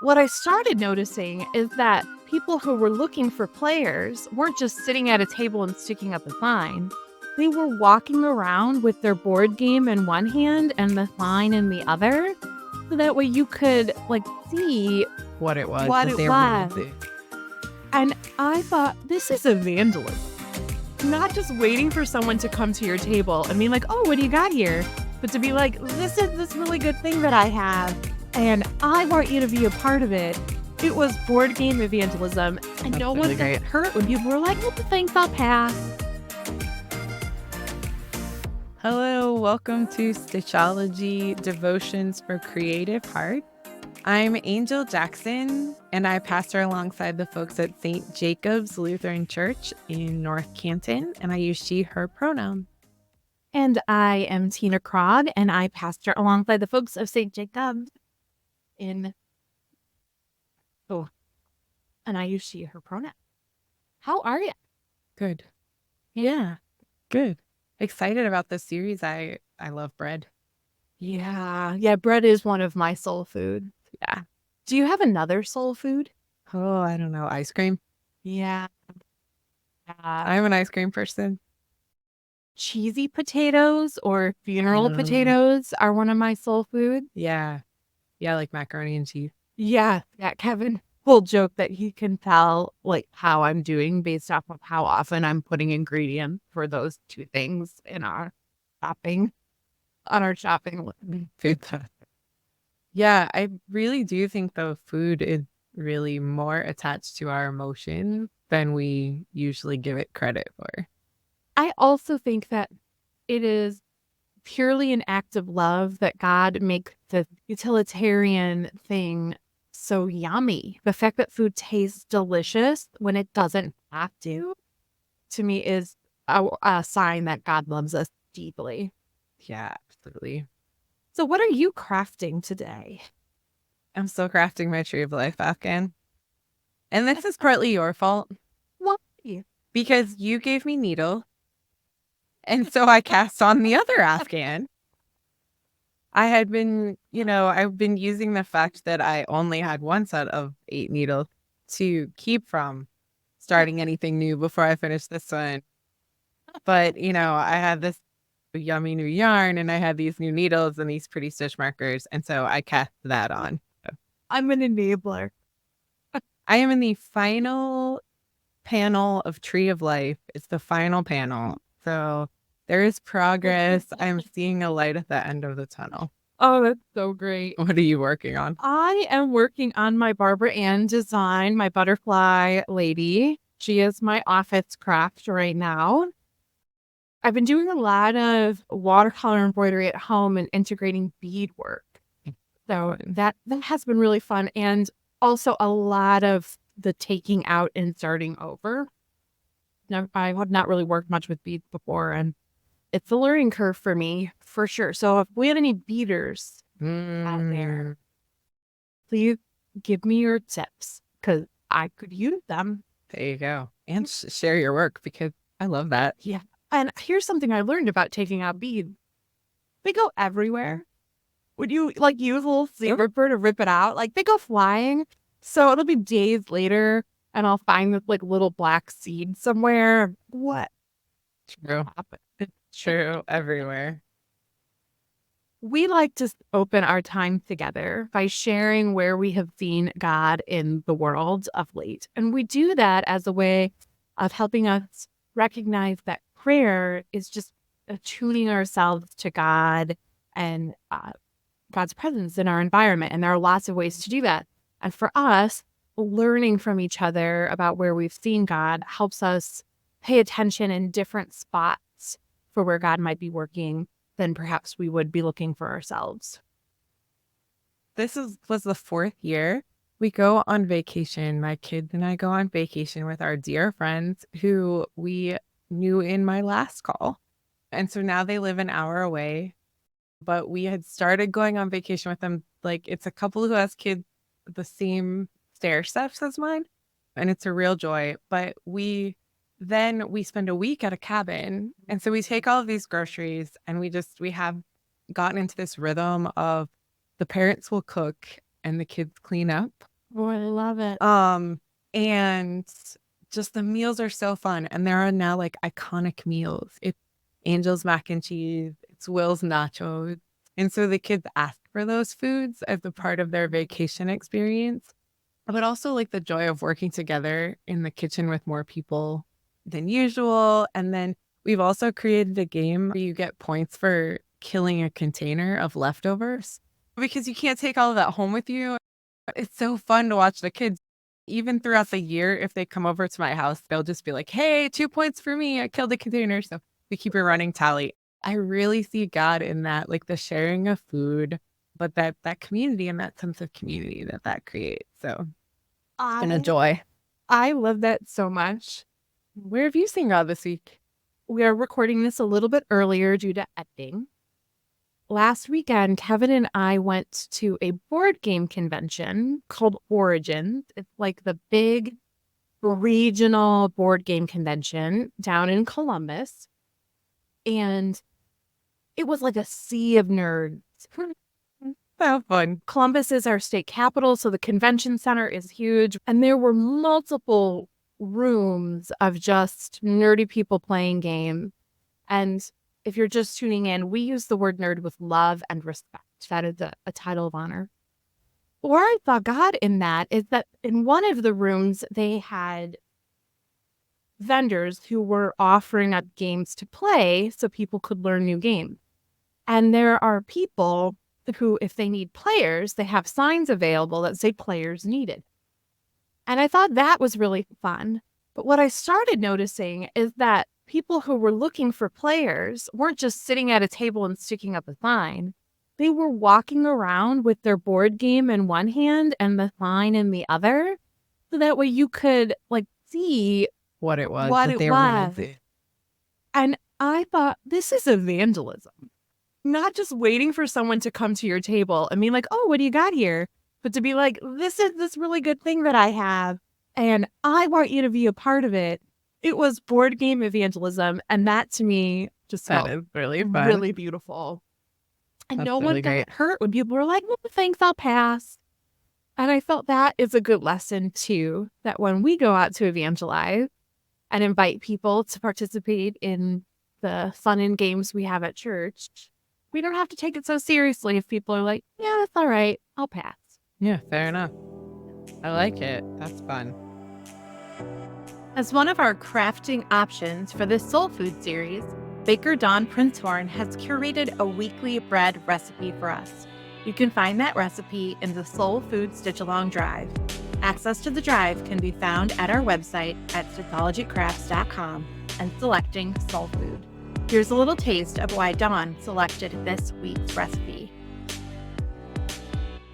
what I started noticing is that people who were looking for players weren't just sitting at a table and sticking up a sign. They were walking around with their board game in one hand and the sign in the other. So that way you could see what it was what that it they were was. doing. And I thought, this is evangelism. Not just waiting for someone to come to your table and being like, oh, what do you got here? But to be like, this is this really good thing that I have, and I want you to be a part of it. It was board game evangelism, and no one got hurt when people were like, well, thanks, I'll pass. Hello, welcome to Stitchology, Devotions for Creative Heart. I'm Angel Jackson, and I pastor alongside the folks at St. Jacob's Lutheran Church in North Canton, and I use she, her pronoun. And I am Tina Krog, and I pastor alongside the folks of St. Jacob's and I use she, her pronoun. How are you? Good. Yeah, good. Excited about this series. I love bread. Yeah, bread is one of my soul foods. Yeah. Do you have another soul food? Oh, I don't know. Ice cream? Yeah. I'm an ice cream person. Cheesy potatoes or funeral potatoes are one of my soul foods. Yeah, like macaroni and cheese. Yeah, Kevin will joke that he can tell how I'm doing based off of how often I'm putting ingredients for those two things in our shopping food. Yeah, I really do think the food is really more attached to our emotions than we usually give it credit for. I also think that it is purely an act of love that God makes the utilitarian thing so yummy. The fact that food tastes delicious when it doesn't have to me, is a sign that God loves us deeply. Yeah, absolutely. So what are you crafting today? I'm still crafting my tree of life Afghan. And this is partly your fault. Why? Because you gave me needle. And so I cast on the other Afghan. I had been, I've been using the fact that I only had one set of 8 needles to keep from starting anything new before I finished this one. But, I had this yummy new yarn and I had these new needles and these pretty stitch markers. And so I cast that on. I'm an enabler. I am in the final panel of Tree of Life. It's the final panel. So there is progress. I'm seeing a light at the end of the tunnel. Oh, that's so great. What are you working on? I am working on my Barbara Ann design, my butterfly lady. She is my office craft right now. I've been doing a lot of watercolor embroidery at home and integrating beadwork. So that has been really fun. And also a lot of the taking out and starting over. Now, I have not really worked much with beads before, and it's a learning curve for me, for sure. So if we have any beaders out there, please give me your tips because I could use them. There you go. And share your work because I love that. Yeah. And here's something I learned about taking out beads. They go everywhere. Would you use a little seed ripper to rip it out? They go flying. So it'll be days later and I'll find this little black seed somewhere. What? True. It's true everywhere. We like to open our time together by sharing where we have seen God in the world of late. And we do that as a way of helping us recognize that prayer is just attuning ourselves to God and God's presence in our environment. And there are lots of ways to do that. And for us, learning from each other about where we've seen God helps us pay attention in different spots for where God might be working than perhaps we would be looking for ourselves. This was the 4th year. We go on vacation. My kids and I go on vacation with our dear friends who we knew in my last call. And so now they live an hour away. But we had started going on vacation with them. It's a couple who has kids the same stair steps as mine. And it's a real joy. But we spend a week at a cabin. And so we take all of these groceries and we have gotten into this rhythm of the parents will cook and the kids clean up. Oh, I love it. And just the meals are so fun. And there are now like iconic meals. It's Angel's mac and cheese, it's Will's nachos. And so the kids ask for those foods as a part of their vacation experience, but also like the joy of working together in the kitchen with more people than usual. And then we've also created a game where you get points for killing a container of leftovers because you can't take all of that home with you. It's so fun to watch the kids. Even throughout the year, if they come over to my house, they'll just be like, hey, 2 points for me. I killed a container. So we keep a running tally. I really see God in that, like the sharing of food, but that community and that sense of community that creates. So it's been a I joy. I love that so much. Where have you seen God this week? We are recording this a little bit earlier due to editing. Last weekend, Kevin and I went to a board game convention called Origins. It's like the big regional board game convention down in Columbus. And it was like a sea of nerds. So fun. Columbus is our state capital, so the convention center is huge. And there were multiple rooms of just nerdy people playing games. And if you're just tuning in, we use the word nerd with love and respect. That is a title of honor. Where I saw God in that is that in one of the rooms, they had vendors who were offering up games to play so people could learn new games. And there are people who, if they need players, they have signs available that say players needed. And I thought that was really fun. But what I started noticing is that people who were looking for players weren't just sitting at a table and sticking up a sign. They were walking around with their board game in one hand and the sign in the other. So that way you could like see What it was. what that it they were was. into. And I thought, this is evangelism. Not just waiting for someone to come to your table and be like, oh, what do you got here? But to be like, this is this really good thing that I have, and I want you to be a part of it. It was board game evangelism, and that to me just That felt is really fun. really beautiful. And That's no one really great. got hurt when people were like, well, thanks, I'll pass. And I felt that is a good lesson too, that when we go out to evangelize and invite people to participate in the fun and games we have at church, we don't have to take it so seriously if people are like, yeah, that's all right, I'll pass. Yeah, fair enough. I like it. That's fun. As one of our crafting options for this soul food series, baker Dawn Princehorn has curated a weekly bread recipe for us. You can find that recipe in the Soul Food Stitch-Along Drive. Access to the drive can be found at our website at stitchologycrafts.com and selecting Soul Food. Here's a little taste of why Dawn selected this week's recipe.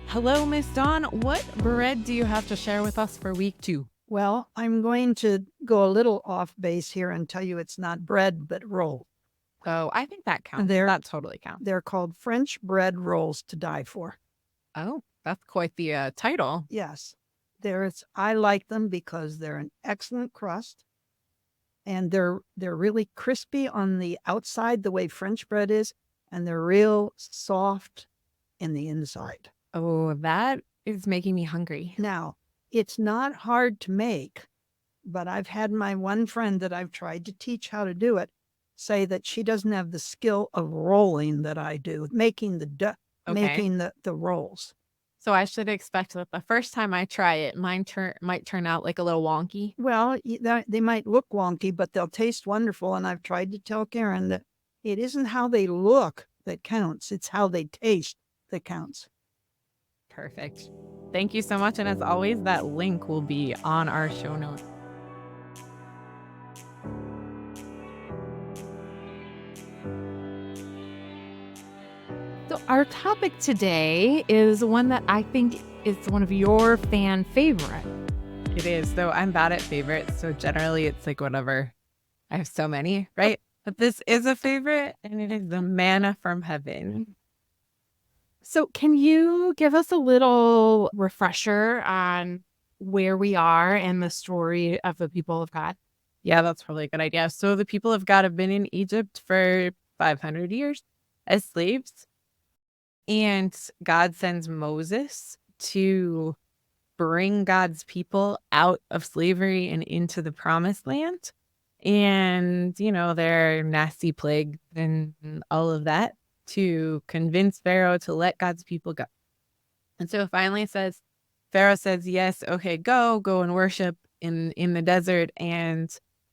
Hello, Miss Dawn. What bread do you have to share with us for week 2? Well, I'm going to go a little off base here and tell you it's not bread, but roll. Oh, I think that counts. They're- That totally counts. They're called French bread rolls to die for. Oh, that's quite the title. Yes. I like them because they're an excellent crust and they're really crispy on the outside the way French bread is, and they're real soft in the inside. Oh, that is making me hungry. Now, it's not hard to make, but I've had my one friend that I've tried to teach how to do it say that she doesn't have the skill of rolling that I do, making the dough, making the rolls. So I should expect that the first time I try it, mine might turn out like a little wonky. Well, they might look wonky, but they'll taste wonderful. And I've tried to tell Karen that it isn't how they look that counts. It's how they taste that counts. Perfect. Thank you so much. And as always, that link will be on our show notes. So our topic today is one that I think is one of your fan favorites. It is, though I'm bad at favorites. So generally it's like whatever. I have so many, right? But this is a favorite, and it is the manna from heaven. So can you give us a little refresher on where we are in the story of the people of God? Yeah, that's probably a good idea. So the people of God have been in Egypt for 500 years as slaves. And God sends Moses to bring God's people out of slavery and into the promised land. And, their nasty plague and all of that to convince Pharaoh to let God's people go. And so it finally Pharaoh says, yes, okay, go and worship in the desert. And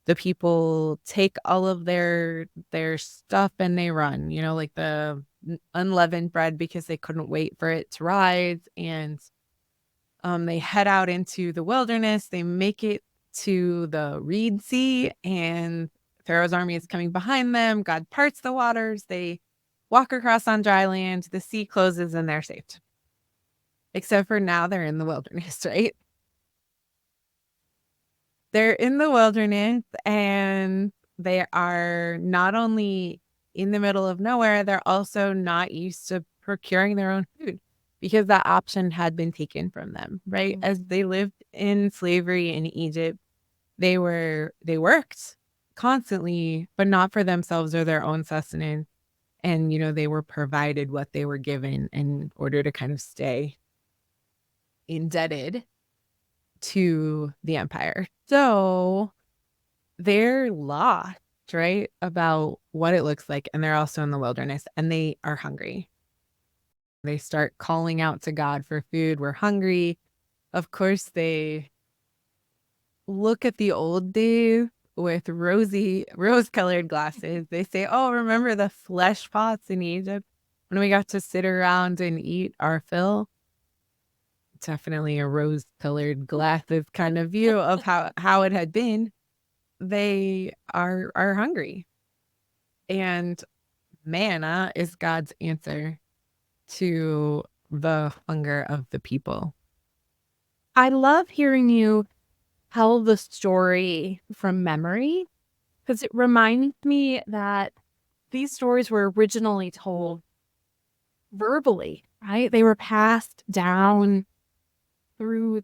the people take all of their stuff and they run, like the unleavened bread, because they couldn't wait for it to rise. And they head out into the wilderness. They make it to the Reed Sea, and Pharaoh's army is coming behind them. God parts the waters. They walk across on dry land. The sea closes and they're saved. Except for now they're in the wilderness, right? They're in the wilderness and they are not only in the middle of nowhere, they're also not used to procuring their own food because that option had been taken from them, right? As they lived in slavery in Egypt, they worked constantly, but not for themselves or their own sustenance. And, they were provided what they were given in order to kind of stay indebted to the empire. So they're lost, right, about what it looks like. And they're also in the wilderness and they are hungry. They start calling out to God for food. We're hungry. Of course, they look at the old days with rose-colored glasses. They say, oh, remember the flesh pots in Egypt when we got to sit around and eat our fill? Definitely a rose-colored glasses kind of view of how it had been. They are hungry. And manna is God's answer to the hunger of the people. I love hearing you tell the story from memory because it reminds me that these stories were originally told verbally, right? They were passed down through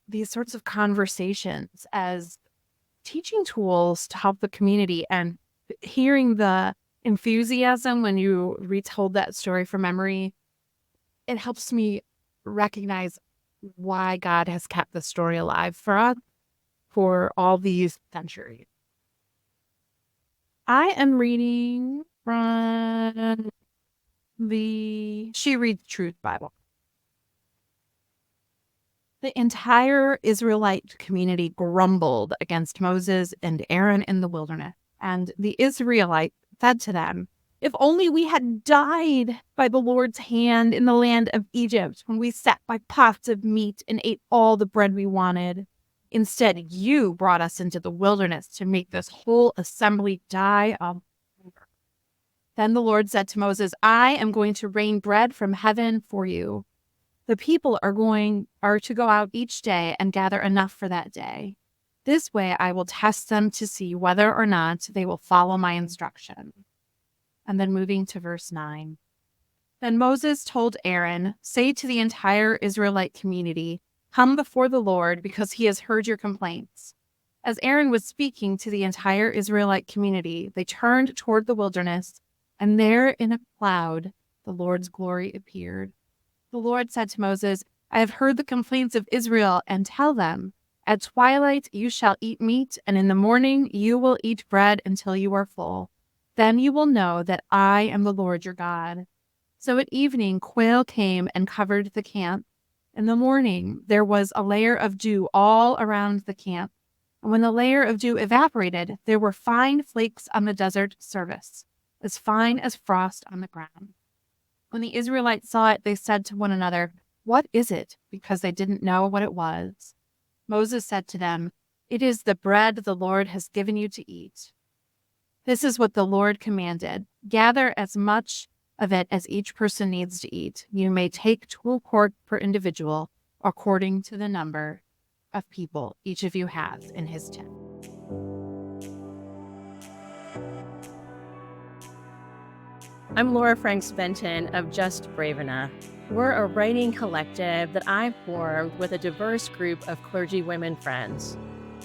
these sorts of conversations as teaching tools to help the community. And hearing the enthusiasm when you retold that story from memory, it helps me recognize why God has kept the story alive for us for all these centuries. I am reading from the She Reads Truth Bible. The entire Israelite community grumbled against Moses and Aaron in the wilderness, and the Israelites said to them, if only we had died by the Lord's hand in the land of Egypt when we sat by pots of meat and ate all the bread we wanted. Instead, you brought us into the wilderness to make this whole assembly die of hunger. Then the Lord said to Moses, I am going to rain bread from heaven for you. The people are to go out each day and gather enough for that day. This way I will test them to see whether or not they will follow my instruction. And then moving to verse 9. Then Moses told Aaron, say to the entire Israelite community, come before the Lord because he has heard your complaints. As Aaron was speaking to the entire Israelite community, they turned toward the wilderness, and there in a cloud, the Lord's glory appeared. The Lord said to Moses, I have heard the complaints of Israel, and tell them, at twilight you shall eat meat, and in the morning you will eat bread until you are full. Then you will know that I am the Lord your God. So at evening quail came and covered the camp. In the morning there was a layer of dew all around the camp. And when the layer of dew evaporated, there were fine flakes on the desert surface, as fine as frost on the ground. When the Israelites saw it, they said to one another, what is it? Because they didn't know what it was. Moses said to them, it is the bread the Lord has given you to eat. This is what the Lord commanded. Gather as much of it as each person needs to eat. You may take 2 quarts per individual, according to the number of people each of you has in his tent. I'm Laura Franks Benton of Just Brave Enough. We're a writing collective that I formed with a diverse group of clergy women friends.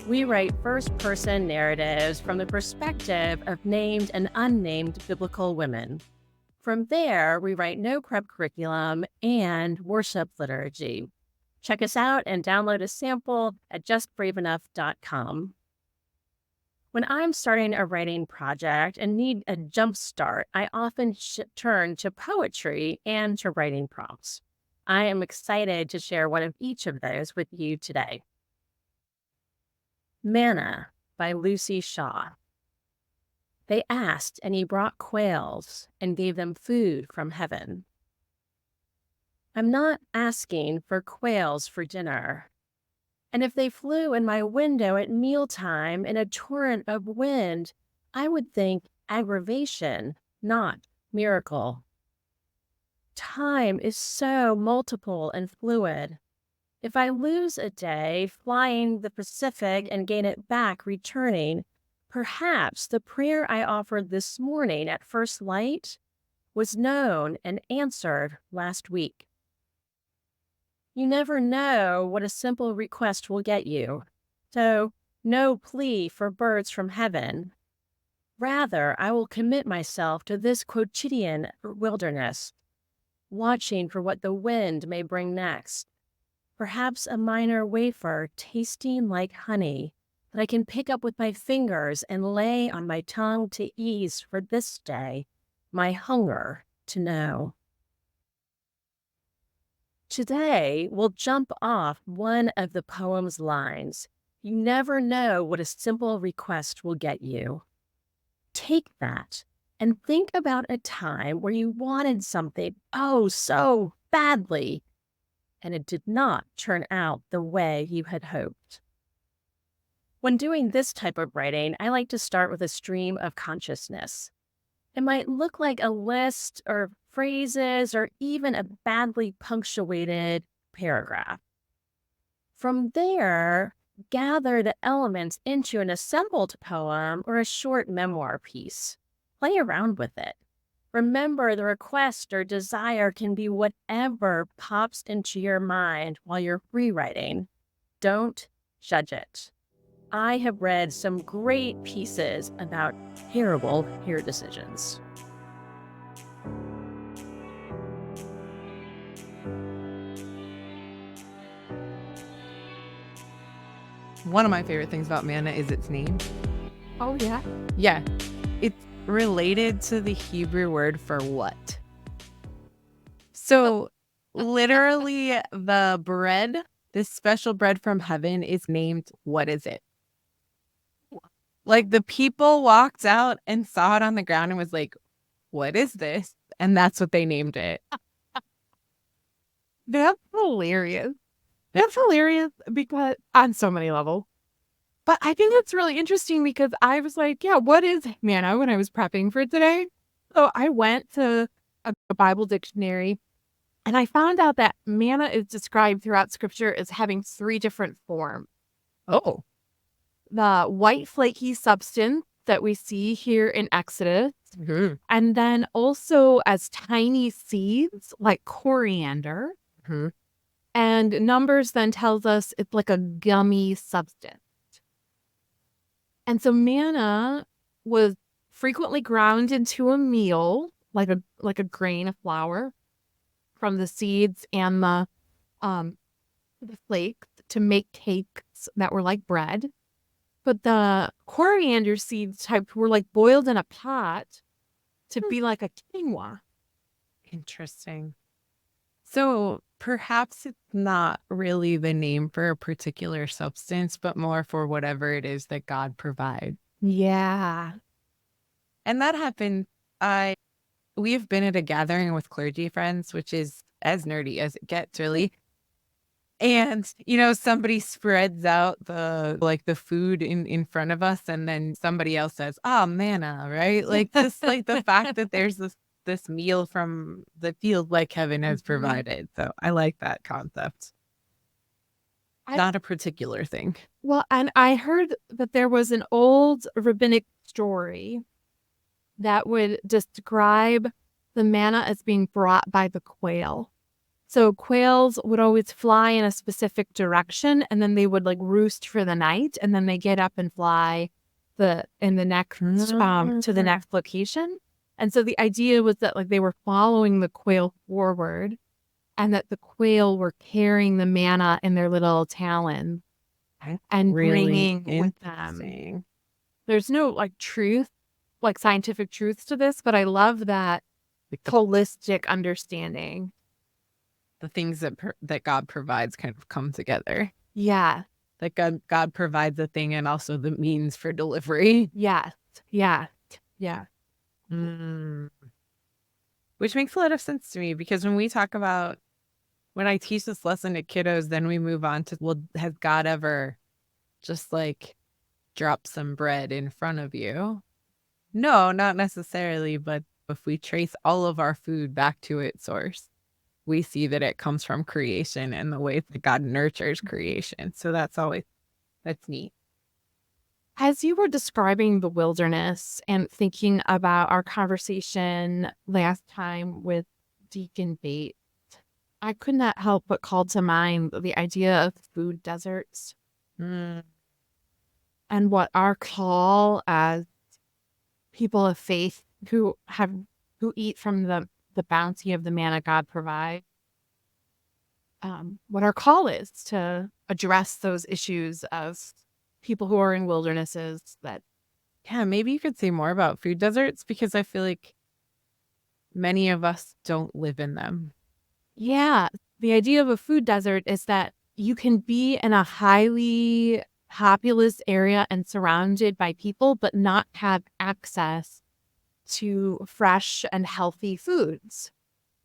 We write first-person narratives from the perspective of named and unnamed biblical women. From there, we write no prep curriculum and worship liturgy. Check us out and download a sample at justbraveenough.com. When I'm starting a writing project and need a jump start, I often turn to poetry and to writing prompts. I am excited to share one of each of those with you today. Manna by Lucy Shaw. They asked, and he brought quails and gave them food from heaven. I'm not asking for quails for dinner. And if they flew in my window at mealtime in a torrent of wind, I would think aggravation, not miracle. Time is so multiple and fluid. If I lose a day flying the Pacific and gain it back returning, perhaps the prayer I offered this morning at first light was known and answered last week. You never know what a simple request will get you, so no plea for birds from heaven. Rather, I will commit myself to this quotidian wilderness, watching for what the wind may bring next. Perhaps a minor wafer tasting like honey that I can pick up with my fingers and lay on my tongue to ease for this day my hunger to know. Today, we'll jump off one of the poem's lines. You never know what a simple request will get you. Take that and think about a time where you wanted something oh so badly, and it did not turn out the way you had hoped. When doing this type of writing, I like to start with a stream of consciousness. It might look like a list or phrases or even a badly punctuated paragraph. From there, gather the elements into an assembled poem or a short memoir piece. Play around with it. Remember, the request or desire can be whatever pops into your mind while you're rewriting. Don't judge it. I have read some great pieces about terrible hair decisions. One of my favorite things about Manna is its name. Oh, yeah. Yeah. It's related to the Hebrew word for what? So literally the bread, this special bread from heaven is named, what is it? Like the people walked out and saw it on the ground and was like, what is this? And that's what they named it. That's hilarious. That's hilarious because on so many levels. But I think that's really interesting because I was like, yeah, what is manna when I was prepping for today? So I went to a Bible dictionary and I found out that manna is described throughout scripture as having 3 different forms. Oh. The white flaky substance that we see here in Exodus, Mm-hmm. and then also as tiny seeds like coriander. Mm-hmm. And Numbers then tells us it's like a gummy substance. And so manna was frequently ground into a meal, like a grain of flour, from the seeds and the flakes to make cakes that were like bread. But the coriander seeds type were like boiled in a pot to be like a quinoa. Interesting. So perhaps it's not really the name for a particular substance, but more for whatever it is that God provides. Yeah. And that happened. We have been at a gathering with clergy friends, which is as nerdy as it gets, really. And, somebody spreads out the food in front of us, and then somebody else says, oh, manna, right? Like just like the fact that there's this meal from the field like heaven has provided. So I like that concept. Not a particular thing. Well, and I heard that there was an old rabbinic story that would describe the manna as being brought by the quail. So quails would always fly in a specific direction, and then they would like roost for the night, and then they get up and fly to the next location. And so the idea was that like they were following the quail forward, and that the quail were carrying the manna in their little talons and bringing with them. interesting. There's no like truth, like scientific truths to this, but I love that Like the, holistic understanding. the things that God provides kind of come together. Yeah. Like God provides a thing and also the means for delivery. Yes. Yeah. Yeah. Mm. Which makes a lot of sense to me because when I teach this lesson to kiddos, then we move on to, well, has God ever just like drop some bread in front of you? No, not necessarily. But if we trace all of our food back to its source, we see that it comes from creation and the ways that God nurtures creation. So that's neat. As you were describing the wilderness and thinking about our conversation last time with Deacon Bates, I could not help but call to mind the idea of food deserts Mm. and what our call as people of faith who eat from the bounty of the manna God provides, what our call is to address those issues of people who are in wildernesses that. Yeah, maybe you could say more about food deserts because I feel like many of us don't live in them. Yeah, the idea of a food desert is that you can be in a highly populous area and surrounded by people, but not have access to fresh and healthy foods.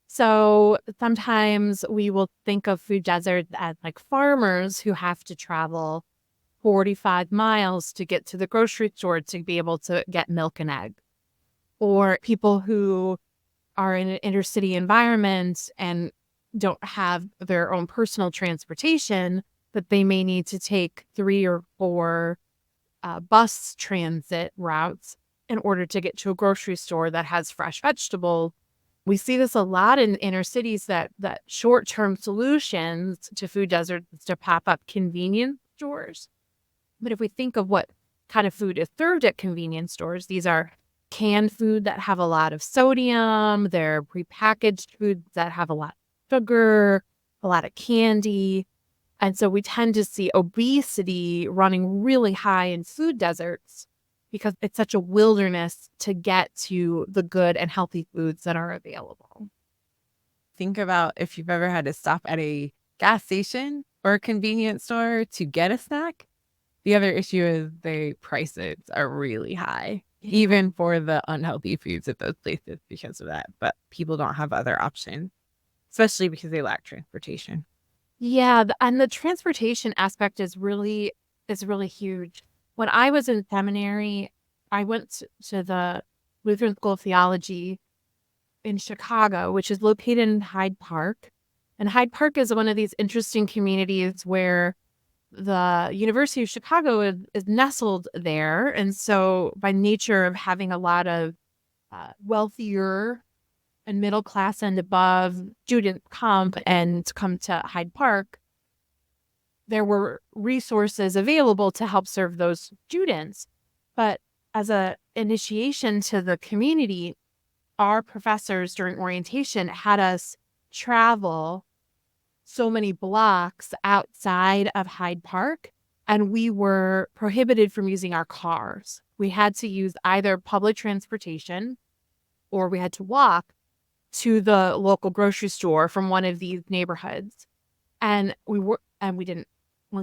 So sometimes we will think of food deserts as like farmers who have to travel 45 miles to get to the grocery store to be able to get milk and egg, or people who are in an inner city environment and don't have their own personal transportation, that they may need to take 3 or 4 bus transit routes in order to get to a grocery store that has fresh vegetables. We see this a lot in inner cities that short-term solutions to food deserts to pop up convenience stores. But if we think of what kind of food is served at convenience stores, these are canned food that have a lot of sodium. They're prepackaged foods that have a lot of sugar, a lot of candy. And so we tend to see obesity running really high in food deserts because it's such a wilderness to get to the good and healthy foods that are available. Think about if you've ever had to stop at a gas station or a convenience store to get a snack. The other issue is the prices are really high, even for the unhealthy foods at those places because of that. But people don't have other options, especially because they lack transportation. Yeah, and the transportation aspect is really huge. When I was in seminary, I went to the Lutheran School of Theology in Chicago, which is located in Hyde Park. And Hyde Park is one of these interesting communities where the University of Chicago is nestled there. And so by nature of having a lot of wealthier and middle class and above students come to Hyde Park, there were resources available to help serve those students. But as a initiation to the community, our professors during orientation had us travel so many blocks outside of Hyde Park, and we were prohibited from using our cars. We had to use either public transportation or we had to walk to the local grocery store from one of these neighborhoods. And we weren't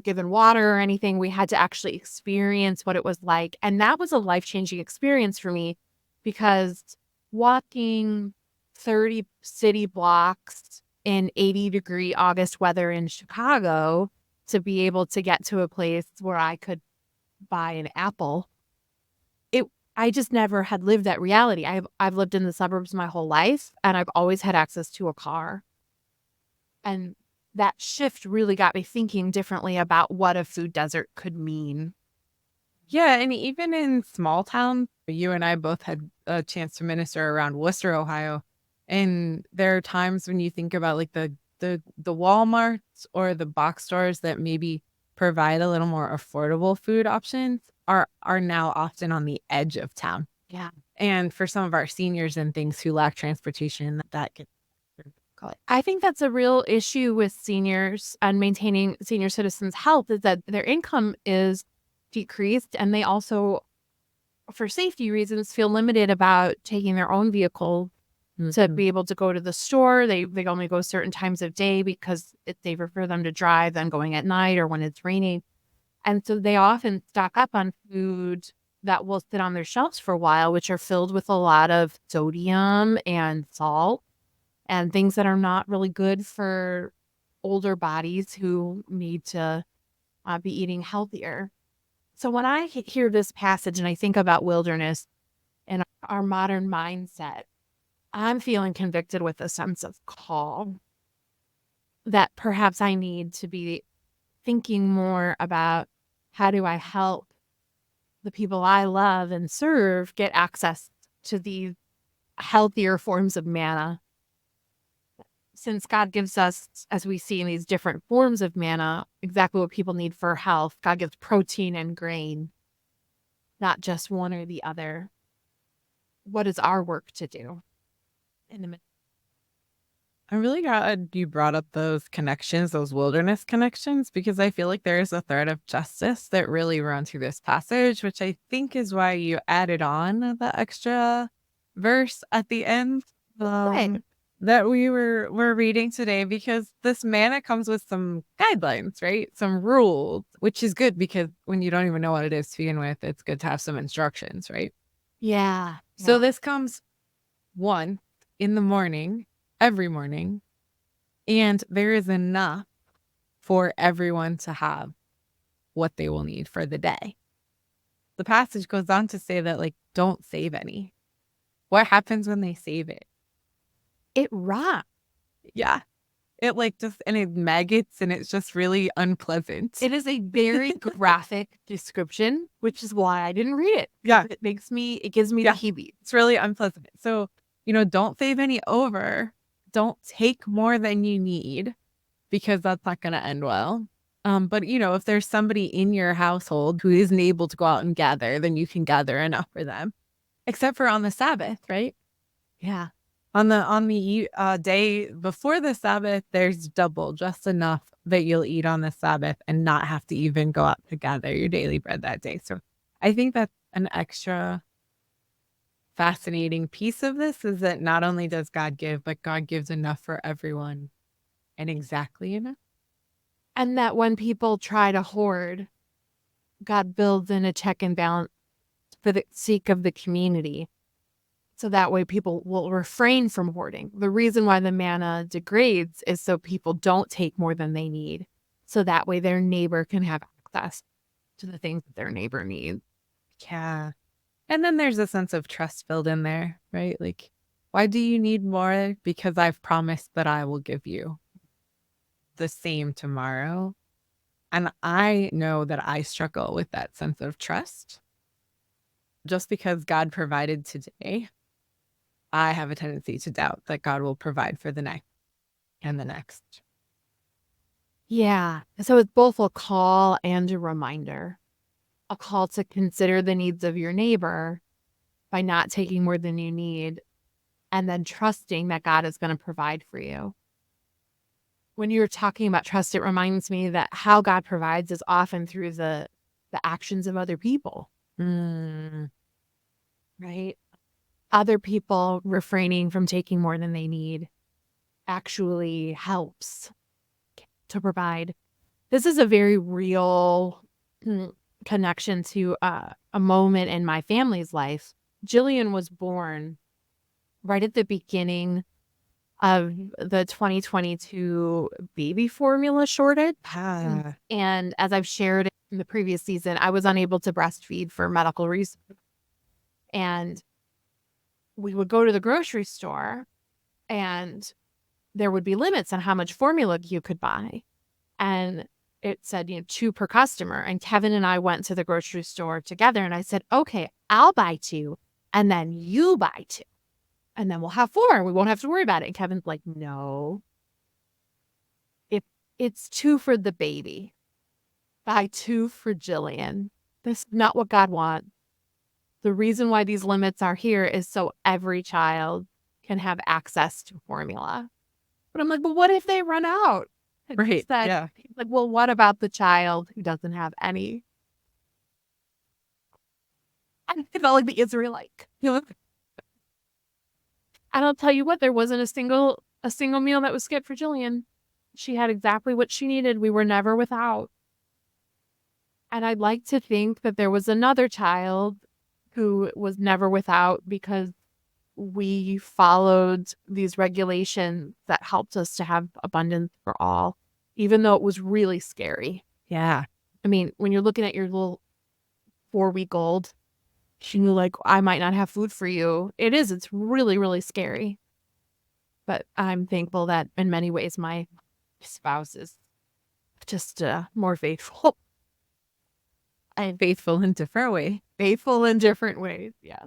given water or anything. We had to actually experience what it was like. And that was a life-changing experience for me because walking 30 city blocks in 80-degree August weather in Chicago to be able to get to a place where I could buy an apple, I just never had lived that reality. I've lived in the suburbs my whole life, and I've always had access to a car. And that shift really got me thinking differently about what a food desert could mean. Yeah, and even in small towns, you and I both had a chance to minister around Worcester, Ohio. And there are times when you think about like the Walmarts or the box stores that maybe provide a little more affordable food options are now often on the edge of town. Yeah. And for some of our seniors and things who lack transportation, that can I think that's a real issue with seniors and maintaining senior citizens' health is that their income is decreased and they also, for safety reasons, feel limited about taking their own vehicle to be able to go to the store. They only go certain times of day because they prefer them to drive than going at night or when it's raining. And so they often stock up on food that will sit on their shelves for a while, which are filled with a lot of sodium and salt and things that are not really good for older bodies who need to be eating healthier. So when I hear this passage and I think about wilderness and our modern mindset, I'm feeling convicted with a sense of call that perhaps I need to be thinking more about how do I help the people I love and serve get access to these healthier forms of manna. Since God gives us, as we see in these different forms of manna, exactly what people need for health. God gives protein and grain, not just one or the other. What is our work to do in the midst? I'm really glad you brought up those connections, those wilderness connections, because I feel like there is a thread of justice that really runs through this passage, which I think is why you added on the extra verse at the end that we're reading today, because this manna comes with some guidelines, right? Some rules, which is good because when you don't even know what it is to begin with, it's good to have some instructions, right? Yeah. So this comes one in the morning, every morning, and there is enough for everyone to have what they will need for the day. The passage goes on to say that, like, don't save any. What happens when they save it? It rots. Yeah. It and it maggots and it's just really unpleasant. It is a very graphic description, which is why I didn't read it. Yeah. It gives me the heebie. It's really unpleasant. So, don't save any over. Don't take more than you need because that's not going to end well. But, if there's somebody in your household who isn't able to go out and gather, then you can gather enough for them. Except for on the Sabbath, right? Yeah. On the day before the Sabbath, there's double, just enough that you'll eat on the Sabbath and not have to even go out to gather your daily bread that day. So I think that's an extra fascinating piece of this, is that not only does God give, but God gives enough for everyone and exactly enough. And that when people try to hoard, God builds in a check and balance for the sake of the community. So that way people will refrain from hoarding. The reason why the manna degrades is so people don't take more than they need. So that way their neighbor can have access to the things that their neighbor needs. Yeah. And then there's a sense of trust built in there, right? Like, why do you need more? Because I've promised that I will give you the same tomorrow. And I know that I struggle with that sense of trust. Just because God provided today, I have a tendency to doubt that God will provide for the next and the next. Yeah. So it's both a call and a reminder. A call to consider the needs of your neighbor by not taking more than you need, and then trusting that God is going to provide for you. When you're talking about trust, it reminds me that how God provides is often through the actions of other people, right? Other people refraining from taking more than they need actually helps to provide. This is a very real connection to a moment in my family's life. Jillian was born right at the beginning of the 2022 baby formula shortage. And as I've shared in the previous season, I was unable to breastfeed for medical reasons. And we would go to the grocery store and there would be limits on how much formula you could buy. And it said, 2 per customer. And Kevin and I went to the grocery store together and I said, okay, I'll buy 2 and then you buy 2. And then we'll have 4. We won't have to worry about it. And Kevin's like, no. If it's 2 for the baby, buy 2 for Jillian. That's not what God wants. The reason why these limits are here is so every child can have access to formula. But I'm like, but what if they run out? And he Right. said, Yeah. he's like, well, what about the child who doesn't have any? And I felt like the Israelite. And I'll tell you what, there wasn't a single meal that was skipped for Jillian. She had exactly what she needed. We were never without. And I'd like to think that there was another child who was never without because we followed these regulations that helped us to have abundance for all, even though it was really scary. Yeah. I mean, when you're looking at your little 4-week-old, you're like, I might not have food for you. It's really, really scary. But I'm thankful that in many ways my spouse is just more faithful. And faithful in different way. Faithful in different ways, yeah.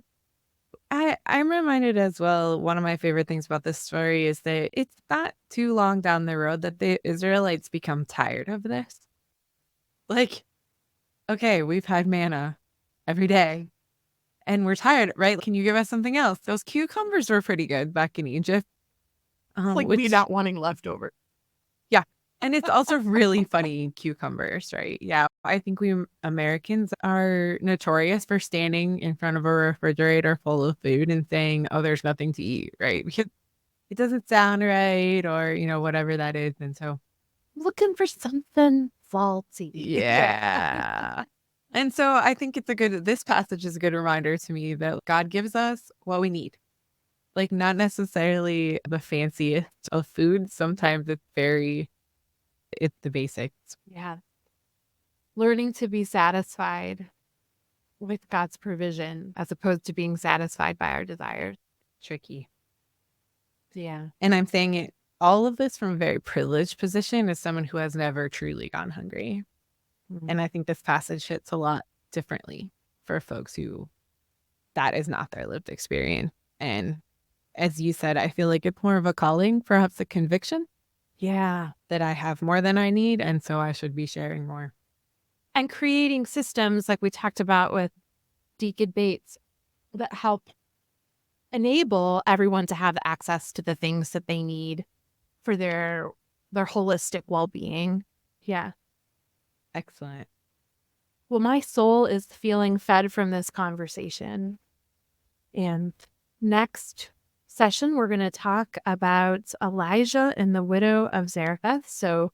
I'm reminded as well, one of my favorite things about this story is that it's not too long down the road that the Israelites become tired of this. Like, okay, we've had manna every day and we're tired, right? Can you give us something else? Those cucumbers were pretty good back in Egypt. Like me not wanting leftover. And it's also really funny cucumbers, right? Yeah. I think we Americans are notorious for standing in front of a refrigerator full of food and saying, oh, there's nothing to eat, right? Because it doesn't sound right or, whatever that is. And so, Looking for something salty. yeah. And so I think this passage is a good reminder to me that God gives us what we need. Like, not necessarily the fanciest of food. Sometimes it's the basics. Yeah. Learning to be satisfied with God's provision as opposed to being satisfied by our desires. Tricky. Yeah. And I'm saying it, all of this from a very privileged position as someone who has never truly gone hungry. And I think this passage hits a lot differently for folks who that is not their lived experience. And as you said, I feel like it's more of a calling, perhaps a conviction. Yeah. That I have more than I need, and so I should be sharing more. And creating systems like we talked about with Deacon Bates that help enable everyone to have access to the things that they need for their holistic well-being. Yeah. Excellent. Well, my soul is feeling fed from this conversation. And next session, we're going to talk about Elijah and the widow of Zarephath. So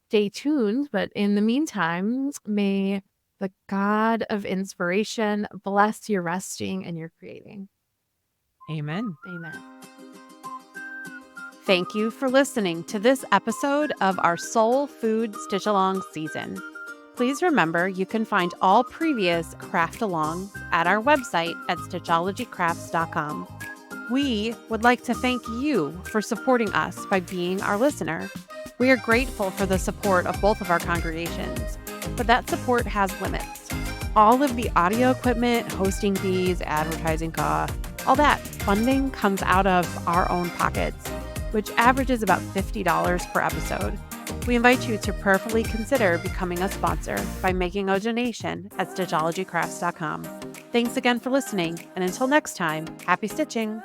stay tuned. But in the meantime, may the God of inspiration bless your resting and your creating. Amen. Amen. Thank you for listening to this episode of our Soul Food Stitch Along season. Please remember you can find all previous craft alongs at our website at stitchologycrafts.com. We would like to thank you for supporting us by being our listener. We are grateful for the support of both of our congregations, but that support has limits. All of the audio equipment, hosting fees, advertising costs, all that funding comes out of our own pockets, which averages about $50 per episode. We invite you to prayerfully consider becoming a sponsor by making a donation at stitchologycrafts.com. Thanks again for listening, and until next time, happy stitching!